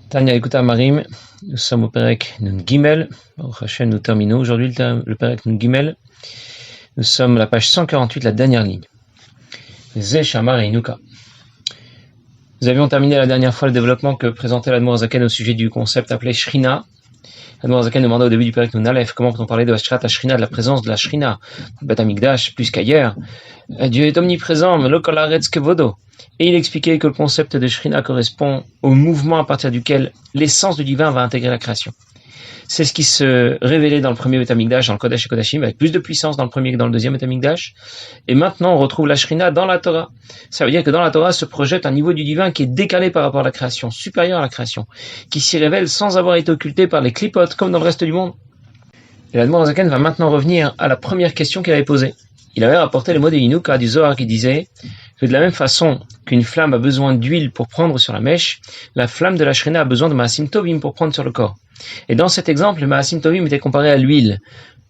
Tania écoute Marim, nous sommes au Perek Nun Gimel. Baruch Hashem, nous terminons aujourd'hui le Perek Nun Gimel. Nous sommes à la page 148, la dernière ligne. Ze Shamar et Inuka. Nous avions terminé la dernière fois le développement que présentait l'Admor Zaken au sujet du concept appelé Shrina. L'Admor Zaken demandait au début du Perek Nun Aleph comment peut-on parler de la Shrina, de la présence de la Shrina, Beth Amikdash, plus qu'ailleurs. Dieu est omniprésent, mais lokol haaretz kevodo. Et il expliquait que le concept de Shrina correspond au mouvement à partir duquel l'essence du divin va intégrer la création. C'est ce qui se révélait dans le premier Beth Amikdash, dans le Kodesh et Kodashim, avec plus de puissance dans le premier que dans le deuxième Beth Amikdash. Et maintenant, on retrouve la Shrina dans la Torah. Ça veut dire que dans la Torah se projette un niveau du divin qui est décalé par rapport à la création, supérieur à la création, qui s'y révèle sans avoir été occulté par les clipotes, comme dans le reste du monde. Et l'Admor Zaken va maintenant revenir à la première question qu'il avait posée. Il avait rapporté le mot de Inuka du Zohar qui disait que de la même façon qu'une flamme a besoin d'huile pour prendre sur la mèche, la flamme de la Shrina a besoin de Maasim Tovim pour prendre sur le corps. Et dans cet exemple, le Maasim Tovim était comparé à l'huile.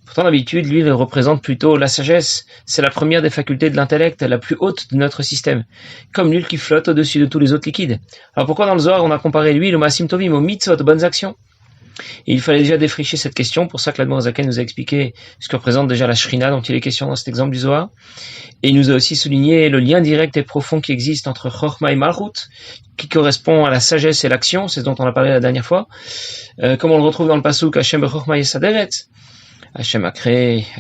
Pourtant, d'habitude, l'huile représente plutôt la sagesse. C'est la première des facultés de l'intellect, la plus haute de notre système. Comme l'huile qui flotte au-dessus de tous les autres liquides. Alors pourquoi dans le Zohar, on a comparé l'huile au Maasim Tovim, aux mitzvot, aux bonnes actions? Et il fallait déjà défricher cette question, pour ça que l'Admor Zaken nous a expliqué ce que représente déjà la Shrina dont il est question dans cet exemple du Zohar. Et il nous a aussi souligné le lien direct et profond qui existe entre Chochma et Malchut, qui correspond à la sagesse et l'action, c'est ce dont on a parlé la dernière fois. Comme on le retrouve dans le Pasuk, Hashem b'Chochma yesaderet. Hashem a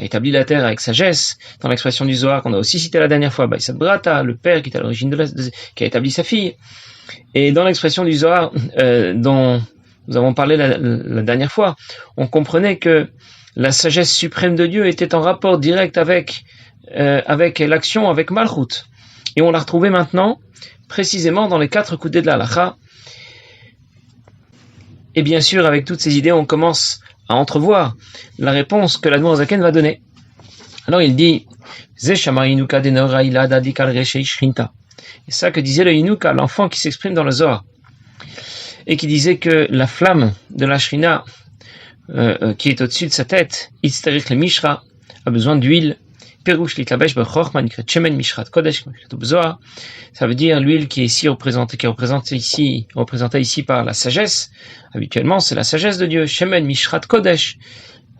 établi la terre avec sagesse, dans l'expression du Zohar qu'on a aussi cité la dernière fois, Baïsad Brata, le père qui est à l'origine qui a établi sa fille. Et dans l'expression du Zohar, dont nous avons parlé la dernière fois, on comprenait que la sagesse suprême de Dieu était en rapport direct avec l'action, avec Malchut. Et on l'a retrouvé maintenant, précisément dans les 4 coudées de la Halacha. Et bien sûr, avec toutes ces idées, on commence à entrevoir la réponse que l'Admor Zaken va donner. Alors il dit, Ze Shamar Inuka denora ila dadikal reshei shrinta. Et ça que disait le Inuka, l'enfant qui s'exprime dans le Zohar. Et qui disait que la flamme de la Shrina, qui est au-dessus de sa tête, Itzterich le Mishra, a besoin d'huile. Perush litlabesh bechorma nikret shemen mishrat kodesh, ça veut dire l'huile qui est ici représentée ici par la sagesse. Habituellement, c'est la sagesse de Dieu. Shemen mishrat kodesh,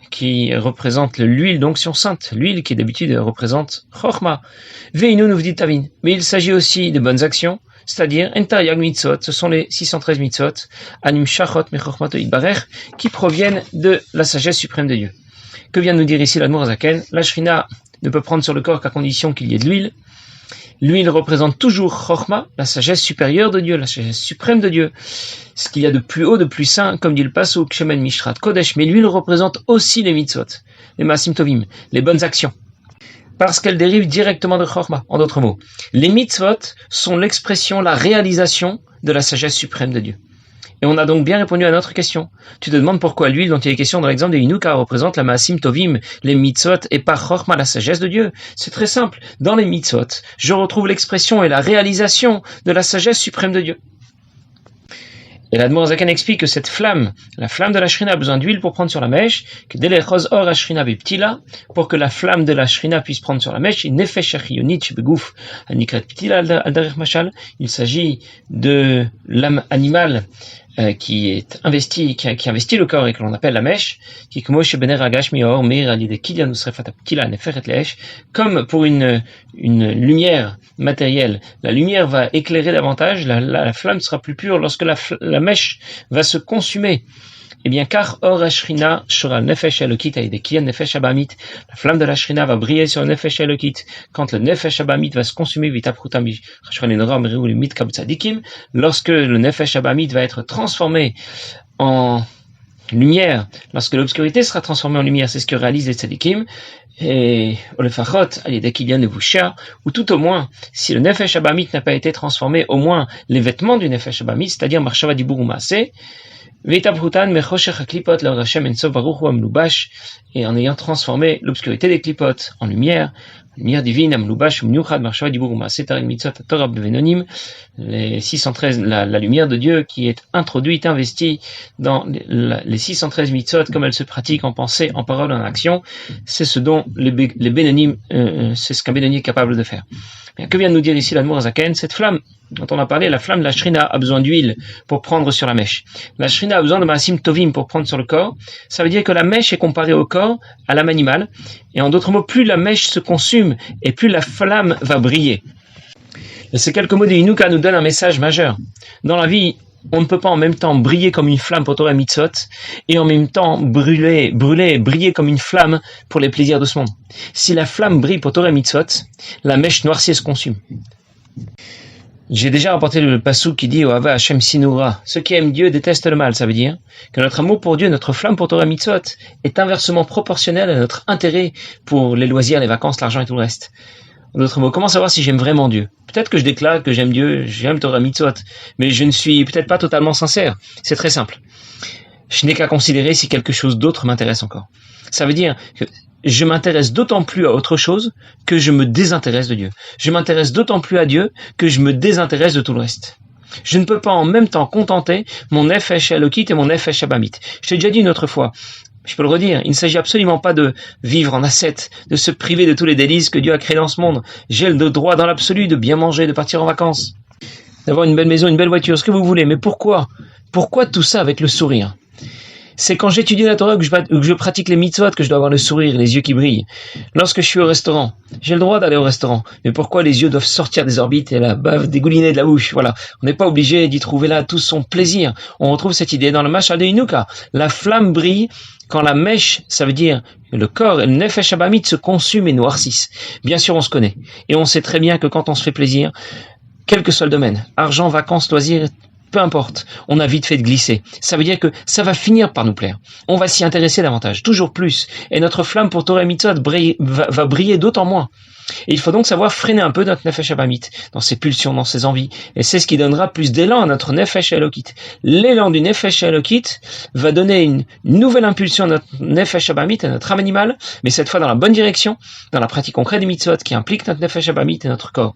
qui représente l'huile d'onction sainte, l'huile qui d'habitude représente chorma. Veinu nuvdit tavin. Mais il s'agit aussi de bonnes actions, c'est-à-dire Entariag mitzvot, ce sont les 613 mitzvot, anim shachot mechormato idbarech, qui proviennent de la sagesse suprême de Dieu. Que vient de nous dire ici l'Admor Zaken? La Shrina ne peut prendre sur le corps qu'à condition qu'il y ait de l'huile. L'huile représente toujours chorma, la sagesse supérieure de Dieu, la sagesse suprême de Dieu, ce qu'il y a de plus haut, de plus saint, comme dit le Pasuk, Shemen Mishrat Kodesh, mais l'huile représente aussi les mitzvot, les Maasim Tovim, les bonnes actions, parce qu'elles dérivent directement de chorma. En d'autres mots, les mitzvot sont l'expression, la réalisation de la sagesse suprême de Dieu. Et on a donc bien répondu à notre question. Tu te demandes pourquoi l'huile dont il est question dans l'exemple de Inuka représente la Maasim Tovim, les mitzvot, et pas Chorma, la sagesse de Dieu. C'est très simple. Dans les mitzvot, je retrouve l'expression et la réalisation de la sagesse suprême de Dieu. Et l'Admor Zaken explique que cette flamme, la flamme de la Shrina a besoin d'huile pour prendre sur la mèche, que delechos or Shrina beptila, pour que la flamme de la Shrina puisse prendre sur la mèche, nefesh achionit begouf anikret ptila al derech mashal. Il s'agit de l'âme animale qui investit le corps et que l'on appelle la mèche, qui comme pour une lumière matérielle. La lumière va éclairer davantage, la flamme sera plus pure lorsque la mèche va se consumer. Eh bien, car or Ashrina shora nefesh elokit aide kian nefesh abamit, la flamme de la Shrina va briller sur le nefesh elokit quand le nefesh abamit va se consumer vitaprutam chashranenora mriou limit kabutzadikim, lorsque le nefesh abamit va être transformé en lumière, lorsque l'obscurité sera transformée en lumière, c'est ce que réalisent les tzadikim, et olefachot aide kian nevusha, ou tout au moins, si le nefesh abamit n'a pas été transformé, au moins les vêtements du nefesh abamit, c'est-à-dire marshava dibur umaaseh, et en ayant transformé l'obscurité des clipotes en lumière, lumière divine, Amlubash, Mnuchad, Marshava, Dibur, Maaseh, Tarim, Mitzvot, Torah, Bevenonim, les 613, la lumière de Dieu qui est introduite, investie dans les 613 mitzvot, comme elle se pratique en pensée, en parole, en action, c'est ce dont les Benonim, c'est ce qu'un Benoni est capable de faire. Bien, que vient de nous dire ici l'Admour Zaken? Cette flamme dont on a parlé, la flamme de la Shrina a besoin d'huile pour prendre sur la mèche. La Shrina a besoin de Maasim Tovim pour prendre sur le corps. Ça veut dire que la mèche est comparée au corps, à l'âme animale. Et en d'autres mots, plus la mèche se consume et plus la flamme va briller. Et ces quelques mots de Inuka nous donnent un message majeur. Dans la vie, on ne peut pas en même temps briller comme une flamme pour Torah Mitzvot et en même temps briller comme une flamme pour les plaisirs de ce monde. Si la flamme brille pour Torah Mitzvot, la mèche noircie se consume. J'ai déjà rapporté le passouk qui dit Ohava Hashem Sinura. Ceux qui aiment Dieu détestent le mal. Ça veut dire que notre amour pour Dieu, notre flamme pour Torah Mitzvot est inversement proportionnel à notre intérêt pour les loisirs, les vacances, l'argent et tout le reste. En d'autres mots, comment savoir si j'aime vraiment Dieu? Peut-être que je déclare que j'aime Dieu, j'aime Torah Mitzvot, mais je ne suis peut-être pas totalement sincère. C'est très simple. Je n'ai qu'à considérer si quelque chose d'autre m'intéresse encore. Ça veut dire que je m'intéresse d'autant plus à autre chose que je me désintéresse de Dieu. Je m'intéresse d'autant plus à Dieu que je me désintéresse de tout le reste. Je ne peux pas en même temps contenter mon Nefesh Elokit et mon Nefesh Abamit. Je t'ai déjà dit une autre fois, je peux le redire, il ne s'agit absolument pas de vivre en ascète, de se priver de tous les délices que Dieu a créés dans ce monde. J'ai le droit dans l'absolu de bien manger, de partir en vacances, d'avoir une belle maison, une belle voiture, ce que vous voulez. Mais pourquoi? Pourquoi tout ça avec le sourire? C'est quand j'étudie la Torah, que je pratique les mitzvot, que je dois avoir le sourire, les yeux qui brillent. Lorsque je suis au restaurant, j'ai le droit d'aller au restaurant. Mais pourquoi les yeux doivent sortir des orbites et la bave dégouliner de la bouche? Voilà. On n'est pas obligé d'y trouver là tout son plaisir. On retrouve cette idée dans le Mashal de Inuka. La flamme brille quand la mèche, ça veut dire le corps et le Nefesh Abamit se consument et noircissent. Bien sûr, on se connaît. Et on sait très bien que quand on se fait plaisir, quel que soit le domaine, argent, vacances, loisirs, peu importe, on a vite fait de glisser. Ça veut dire que ça va finir par nous plaire. On va s'y intéresser davantage, toujours plus. Et notre flamme pour Torah et Mitzvot va briller d'autant moins. Et il faut donc savoir freiner un peu notre Nefesh Abamit, dans ses pulsions, dans ses envies. Et c'est ce qui donnera plus d'élan à notre Nefesh Elokit. L'élan du Nefesh Elokit va donner une nouvelle impulsion à notre Nefesh Abamit, à notre âme animale, mais cette fois dans la bonne direction, dans la pratique concrète des Mitzvot qui implique notre Nefesh Abamit et notre corps.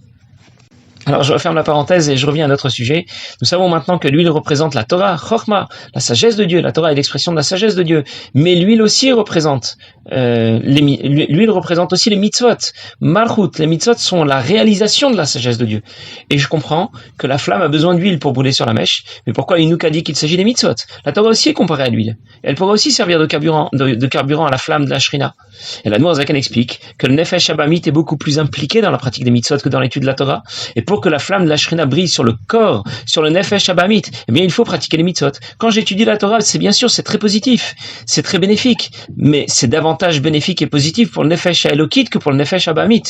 Alors je referme la parenthèse et je reviens à notre sujet. Nous savons maintenant que l'huile représente la Torah, Chochma, la sagesse de Dieu. La Torah est l'expression de la sagesse de Dieu. Mais l'huile aussi représente, l'huile représente aussi les mitzvot. Malchut, les mitzvot sont la réalisation de la sagesse de Dieu. Et je comprends que la flamme a besoin d'huile pour brûler sur la mèche. Mais pourquoi Inuka a dit qu'il s'agit des mitzvot? La Torah aussi est comparée à l'huile. Elle pourrait aussi servir de carburant à la flamme de la Shrina. Et l'Admour Zaken explique que le Nefesh Abamit est beaucoup plus impliqué dans la pratique des mitzvot que dans l'étude de la Torah. Et pour que la flamme de la Shrina brille sur le corps, sur le Nefesh Abamit, eh bien, il faut pratiquer les mitzvot. Quand j'étudie la Torah, c'est bien sûr, c'est très positif, c'est très bénéfique, mais c'est davantage bénéfique et positif pour le Nefesh Elokit que pour le Nefesh Abamit.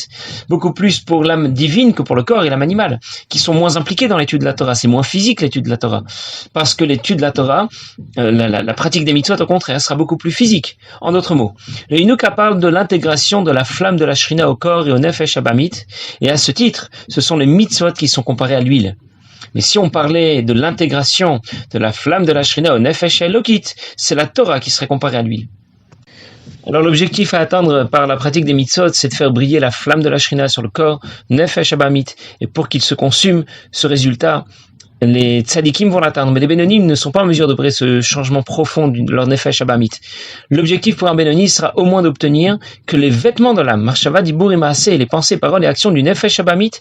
Beaucoup plus pour l'âme divine que pour le corps et l'âme animale, qui sont moins impliqués dans l'étude de la Torah. C'est moins physique, l'étude de la Torah. Parce que l'étude de la Torah, la pratique des mitzvot, au contraire, sera beaucoup plus physique. En d'autres mots, le Inuka parle de l'intégration de la flamme de la Shrina au corps et au Nefesh Abamit, et à ce titre, ce sont les mitzvot qui sont comparés à l'huile. Mais si on parlait de l'intégration de la flamme de la Shrina au Nefesh Elokit, c'est la Torah qui serait comparée à l'huile. Alors l'objectif à atteindre par la pratique des mitzvot, c'est de faire briller la flamme de la Shrina sur le corps, Nefesh Abamit, et pour qu'il se consume, ce résultat, les tzadikim vont l'atteindre, mais les bénonim ne sont pas en mesure d'opérer ce changement profond de leur Nefesh Abamit. L'objectif pour un bénoni sera au moins d'obtenir que les vêtements de l'âme, Marshava, Dibur et Maaseh, les pensées, paroles et actions du Nefesh Abamit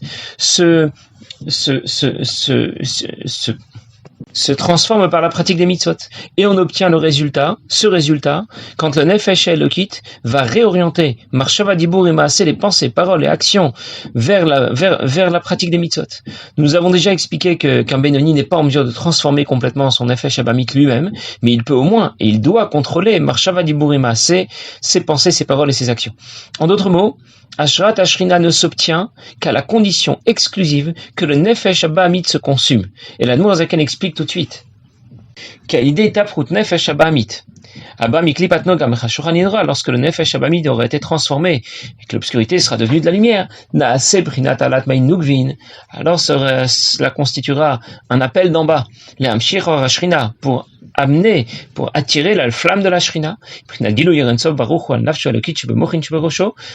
se transforme par la pratique des mitzvot. Et on obtient ce résultat, quand le Nefesh Elokit va réorienter Marshava, Dibur et Maaseh, les pensées, paroles et actions vers la pratique des mitzvot. Nous avons déjà expliqué qu'un Benoni n'est pas en mesure de transformer complètement son Nefesh Abamit lui-même, mais il peut au moins, et il doit contrôler Marshava, Dibur et Maaseh, ses pensées, ses paroles et ses actions. En d'autres mots, Ashrat Ashrina ne s'obtient qu'à la condition exclusive que le Nefesh Abamit se consume. Et l'Admour Zaken explique tout de suite. L'idée taprout Nefesh Abamit. Lorsque le Nefesh Abamit aurait été transformé et que l'obscurité sera devenue de la lumière, alors cela constituera un appel d'en bas, pour amener, pour attirer la flamme de la Shrina.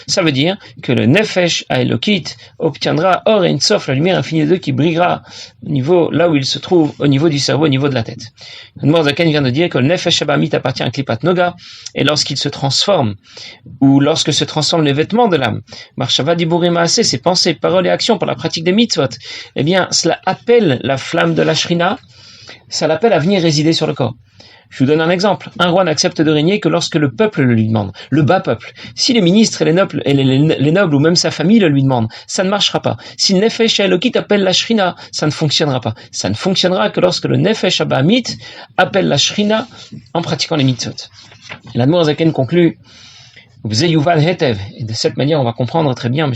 Ça veut dire que le Nefesh Haelokit obtiendra Or Ein Sof, la lumière infinie de Dieu qui brillera au niveau, là où il se trouve, au niveau du cerveau, au niveau de la tête. Le Morazaken vient de dire que le Nefesh Habamit appartient à Klipat Noga, et lorsqu'il se transforme, ou lorsque se transforment les vêtements de l'âme, Marshava Diburim Maaseh, ses pensées, paroles et actions pour la pratique des mitzvot, eh bien, cela appelle la flamme de la Shrina, ça l'appelle à venir résider sur le corps. Je vous donne un exemple. Un roi n'accepte de régner que lorsque le peuple le lui demande, le bas peuple. Si les ministres et les nobles ou même sa famille le lui demandent, ça ne marchera pas. Si le Nefesh Haelokit appelle la Shrina, ça ne fonctionnera pas. Ça ne fonctionnera que lorsque le Nefesh Habahamit appelle la Shrina en pratiquant les mitzvot. L'Admor Zaken conclut, et de cette manière on va comprendre très bien,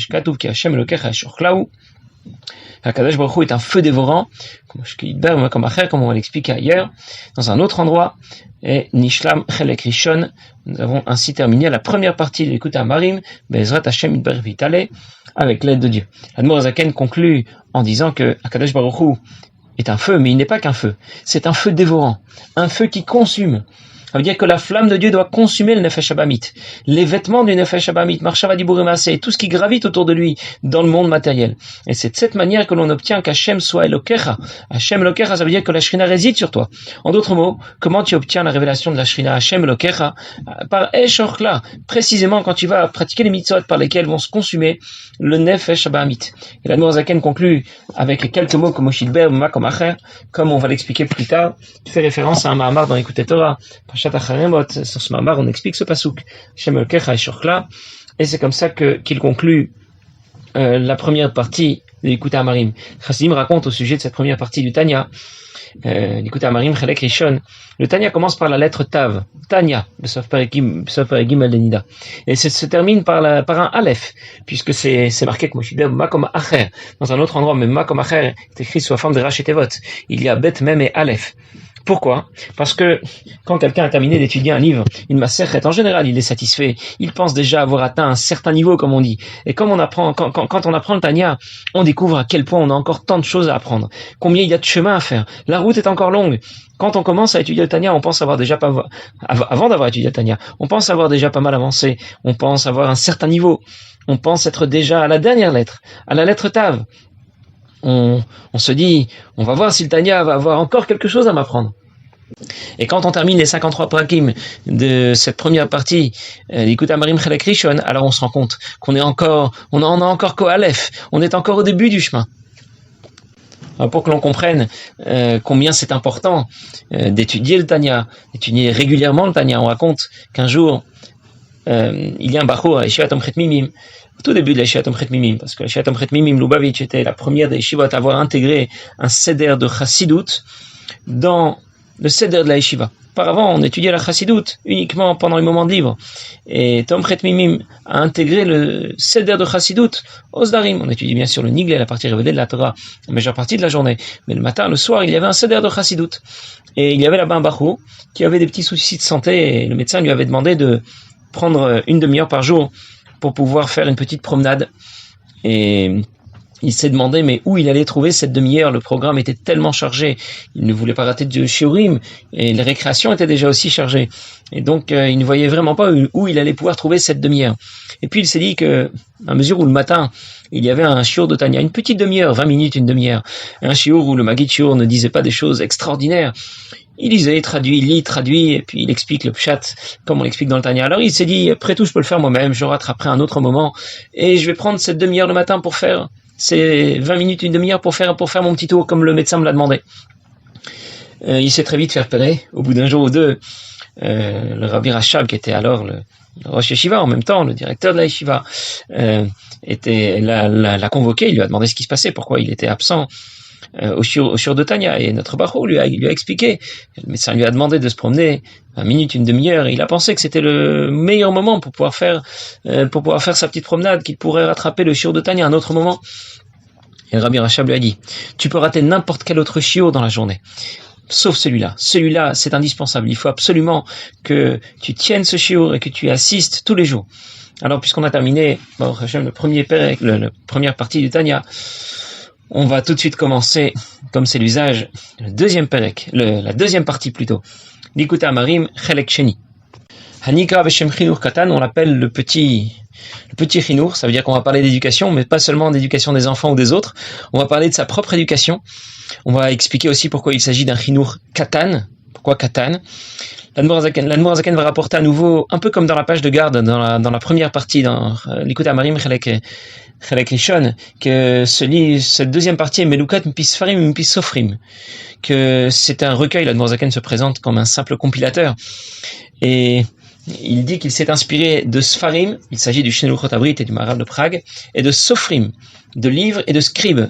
Hakadosh Baruch Hu est un feu dévorant, comme on va l'expliquer ailleurs, dans un autre endroit, et Nishlam Chelek Rishon, nous avons ainsi terminé la première partie de l'Écoute Amarim, Be'ezrat Hashem Yitbarach Vitale, avec l'aide de Dieu. L'Admor Zaken conclut en disant que Hakadosh Baruch Hu est un feu, mais il n'est pas qu'un feu, c'est un feu dévorant, un feu qui consume. Ça veut dire que la flamme de Dieu doit consumer le Nefesh Habahamit. Les vêtements du Nefesh Habahamit, Marshava Diburim Maaseh, tout ce qui gravite autour de lui dans le monde matériel. Et c'est de cette manière que l'on obtient qu'Hashem soit Elokecha. Hachem Elokecha, ça veut dire que la Shrina réside sur toi. En d'autres mots, comment tu obtiens la révélation de la Shrina Hachem Elokecha? Par Eshorkla, précisément quand tu vas pratiquer les mitzvot par lesquels vont se consumer le Nefesh Habahamit. Et la Zaken conclut avec quelques mots comme Oshidber, Makom Acher, comme on va l'expliquer plus tard. Tu fais référence à un Mahamar dans l'Écoute Torah. Sur ce mamar, on explique ce pasouk. Et c'est comme ça qu'il conclut la première partie de l'Écoute Amarim. Chassidim raconte au sujet de cette première partie du Tanya, l'Écoute Amarim Chelek Rishon. Le Tanya commence par la lettre Tav, Tanya, Besof Paregim Al-Denida. Et se termine par un Aleph, puisque c'est marqué comme Moshidem, Makom Acher. Dans un autre endroit, mais Makom Acher est écrit sous la forme de Rash et Tevot. Il y a Bet, Mem et Aleph. Pourquoi? Parce que quand quelqu'un a terminé d'étudier un livre, une masechet, en général, il est satisfait. Il pense déjà avoir atteint un certain niveau, comme on dit. Et comme on apprend, quand on apprend le Tanya, on découvre à quel point on a encore tant de choses à apprendre. Combien il y a de chemin à faire. La route est encore longue. Quand on commence à étudier le Tanya, on pense avoir déjà pas, avant d'avoir étudié le Tanya, on pense avoir déjà pas mal avancé. On pense avoir un certain niveau. On pense être déjà à la dernière lettre, à la lettre Tav. On se dit, on va voir si le Tanya va avoir encore quelque chose à m'apprendre. Et quand on termine les 53 prakim de cette première partie, l'Écoute Amarim Chelek Rishon, alors on se rend compte qu'on est encore, on a encore qu'au Aleph, on est encore au début du chemin. Alors pour que l'on comprenne combien c'est important d'étudier le Tanya, d'étudier régulièrement le Tanya, on raconte qu'un jour, il y a un Bachour à Yeshivat Omchet Mimim, au tout début de la Yeshivat Omchet Mimim, parce que la Yeshivat Omchet Mimim, Lubavitch était la première des Yeshivot à avoir intégré un seder de Chassidut dans le seder de la Yeshiva. Auparavant, on étudiait la Chassidut uniquement pendant les moments de libre. Et Omchet Mimim a intégré le seder de Chassidut au Sdarim. On étudie bien sûr le Niglé, la partie révélée de la Torah, la majeure partie de la journée. Mais le matin, le soir, il y avait un seder de Chassidut. Et il y avait là-bas un Bachou qui avait des petits soucis de santé et le médecin lui avait demandé de prendre une demi-heure par jour pour pouvoir faire une petite promenade. Et il s'est demandé mais où il allait trouver cette demi-heure. Le programme était tellement chargé, il ne voulait pas rater de shiurim et les récréations étaient déjà aussi chargées. Et donc il ne voyait vraiment pas où il allait pouvoir trouver cette demi-heure. Et puis il s'est dit que à mesure où le matin il y avait un shiur de Tanya, une petite demi-heure, 20 minutes, une demi-heure, un shiur où le Maggid Shiur ne disait pas des choses extraordinaires. Il lisait, traduit, et puis il explique le pshat, comme on l'explique dans le Tanya. Alors il s'est dit, après tout, je peux le faire moi-même, je rattraperai un autre moment, et je vais prendre cette demi-heure le matin pour faire ces 20 minutes, une demi-heure pour faire mon petit tour, comme le médecin me l'a demandé. Il s'est très vite fait repérer, au bout d'un jour ou deux, le Rabbi Rachab, qui était alors le Rosh Yeshiva, en même temps, le directeur de la Yeshiva, l'a convoqué, il lui a demandé ce qui se passait, pourquoi il était absent, au shiur de Tanya, et notre Bachou lui a expliqué. Le médecin lui a demandé de se promener 20 minutes, une demi-heure, et il a pensé que c'était le meilleur moment pour pouvoir faire sa petite promenade, qu'il pourrait rattraper le shiur de Tanya à un autre moment. Et le Rabbi Rachab lui a dit, tu peux rater n'importe quel autre shiur dans la journée, sauf celui-là. Celui-là, c'est indispensable. Il faut absolument que tu tiennes ce shiur et que tu y assistes tous les jours. Alors, puisqu'on a terminé, la première partie du Tanya, On va tout de suite commencer, comme c'est l'usage, le deuxième perek, la deuxième partie plutôt. L'Ikutei Amarim Chelek Sheni. Hanikra Beshem Chinur Katan, on l'appelle le petit Chinur, ça veut dire qu'on va parler d'éducation, mais pas seulement d'éducation des enfants ou des autres. On va parler de sa propre éducation. On va expliquer aussi pourquoi il s'agit d'un Chinur Katan. Pourquoi Katan? L'Admor Zaken va rapporter à nouveau, un peu comme dans la page de garde, dans la première partie, dans l'Ikutei Amarim Chelek Rishon, que cette deuxième partie est Melukat Mpi Sfarim Mpi Sofrim, que c'est un recueil. L'Admor Zaken se présente comme un simple compilateur, et il dit qu'il s'est inspiré de Sfarim, il s'agit du Shnei Luchot Habrit et du Maharal de Prague, et de Sofrim, de livres et de scribes.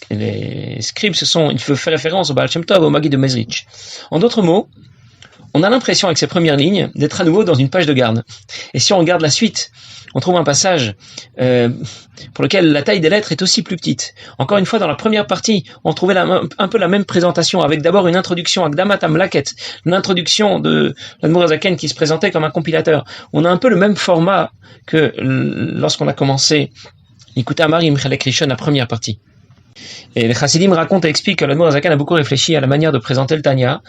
Les scribes, il faut faire référence au Baal Shem Tov, au Maggid de Mezrich. En d'autres mots, on a l'impression avec ces premières lignes d'être à nouveau dans une page de garde. Et si on regarde la suite, on trouve un passage pour lequel la taille des lettres est aussi plus petite. Encore une fois, dans la première partie, on trouvait un peu la même présentation, avec d'abord une introduction, Akdamat Amlaket, l'introduction de l'Admor Zaken qui se présentait comme un compilateur. On a un peu le même format que lorsqu'on a commencé l'Ikutei Amarim Chelek Rishon, la première partie. Et le Chassidim raconte et explique que l'Admor Zaken a beaucoup réfléchi à la manière de présenter le Tanya,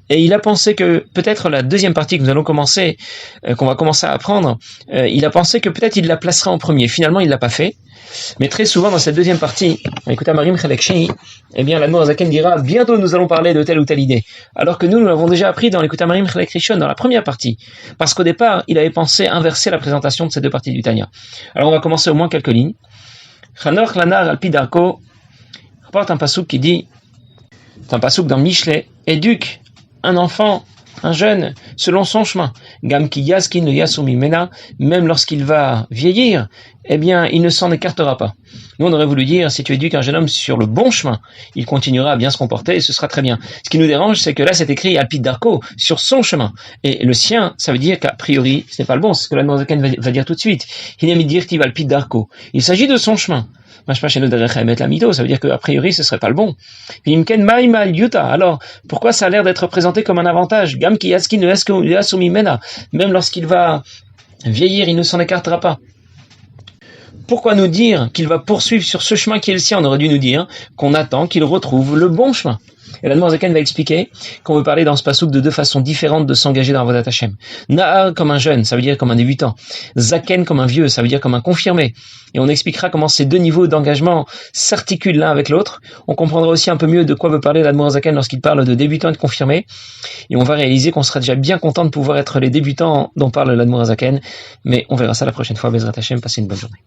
et il a pensé que peut-être la deuxième partie que nous allons commencer, qu'on va commencer à apprendre, il a pensé que peut-être il la placera en premier. Finalement, il l'a pas fait. Mais très souvent dans cette deuxième partie, l'Ikutei Amarim Chelek Sheni, eh bien l'Admor Zaken dira bientôt nous allons parler de telle ou telle idée. Alors que nous l'avons déjà appris dans l'Ikutei Amarim Chelek Rishon, dans la première partie, parce qu'au départ, il avait pensé inverser la présentation de ces deux parties du Tanya. Alors on va commencer au moins quelques lignes. Chanor Lanar Alpi Darko rapporte un pasouk qui dit, c'est un pasouk dans Mishlei, éduque un enfant, un jeune, selon son chemin. Gam ki yaskin le yasumi mena, même lorsqu'il va vieillir, eh bien, il ne s'en écartera pas. Nous, on aurait voulu dire, si tu éduques un jeune homme sur le bon chemin, il continuera à bien se comporter et ce sera très bien. Ce qui nous dérange, c'est que là, c'est écrit Alpid Darko, sur son chemin. Et le sien, ça veut dire qu'a priori, ce n'est pas le bon, c'est ce que l'Admor Zaken va dire tout de suite. Hinemidirtiv Alpid Darko. Il s'agit de son chemin. Ça veut dire qu'a priori ce serait pas le bon. Alors, pourquoi ça a l'air d'être présenté comme un avantage? Même lorsqu'il va vieillir, il ne s'en écartera pas. Pourquoi nous dire qu'il va poursuivre sur ce chemin qui est le sien? On aurait dû nous dire qu'on attend qu'il retrouve le bon chemin. Et l'Admor Zaken va expliquer qu'on veut parler dans ce pasouk de deux façons différentes de s'engager dans Avodat Hashem. Na'ar comme un jeune, ça veut dire comme un débutant. Zaken comme un vieux, ça veut dire comme un confirmé. Et on expliquera comment ces deux niveaux d'engagement s'articulent l'un avec l'autre. On comprendra aussi un peu mieux de quoi veut parler l'Admor Zaken lorsqu'il parle de débutant et de confirmé. Et on va réaliser qu'on sera déjà bien content de pouvoir être les débutants dont parle l'Admor Zaken. Mais on verra ça la prochaine fois. Bezrat Hashem, passez une bonne journée.